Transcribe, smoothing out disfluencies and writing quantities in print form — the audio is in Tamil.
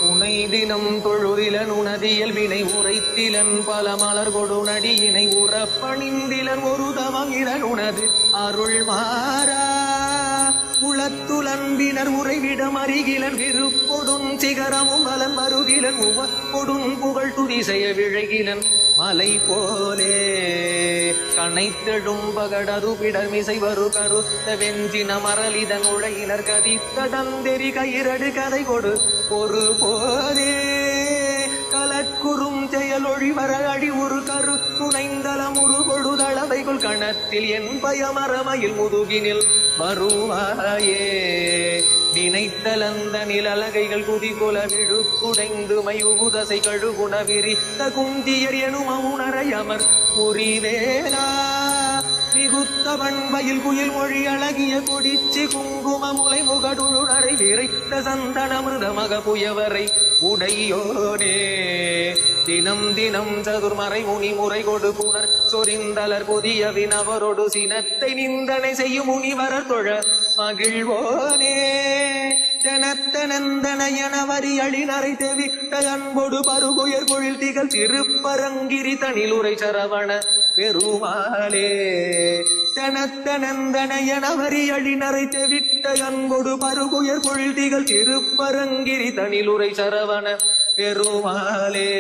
உனை தினம் தொழுதிலன் உனதியல் வினை உரைத்திலன் பல மலர் கொடுநடியினை உறப்பணிந்திலன் ஒரு தவம் இலன் உனது அருள் மாறா உளத்துலன்பினர் உறைவிடம் அருகிலன் விருப்பொடும் சிகரமும் மலன் மருகிலன் உவப்பொடும் புகழ் துதி செய்ய விழைகிலன் மலை போலே கனைத்தெழும் பகடரு பிடர்மிசை வரு கருத்த வெஞ்சின மரலிதன் உழையினர் கதித்தடந்தெறி கயிரடு கதை கொடு ஒரு போதே கலக்குறும் செயலொழி வர அடி ஒரு கரு துணைந்தலம் ஒரு பொழுதளவைக்குள் கணத்தில் என் பயமரமையில் முதுகினில் வருவாயே நினைத்தலந்த நிலலகைகள் குதிகொல விழுக்குடைந்து மையுகுதசை கழுகுண விரித்த குந்தியர் எனும் அவுணரையமர் புரிவேனா மிகுத்த பண்பையில் குயில் மொழி அழகிய கொடிச்சி குங்கும முலை முகடுணரை விரைத்த சந்தனமிருத மக புயவரை உடையோனே தினம் தினம் சதுர்மறை முனி முறை கொடு புனர் சொரிந்தலர் புதிய வினவரோடு சினத்தை நிந்தனை செய்யும் முனிவரர் தொழ மகிழ்வோனே தெனத்தனந்தன என வரி அழிநரை தெவிட்ட அன்பொடு பருகுயர் பொழில் திகழ் திருப்பரங்கிரி தனிலுரை சரவண பெருமாளே தெனத்தனந்தன என வரி அழிநரை தெவிட்ட அன்பொடு பருகுயர் பொழில் திகழ் திருப்பரங்கிரி தனிலுரை சரவண பெருமாளே.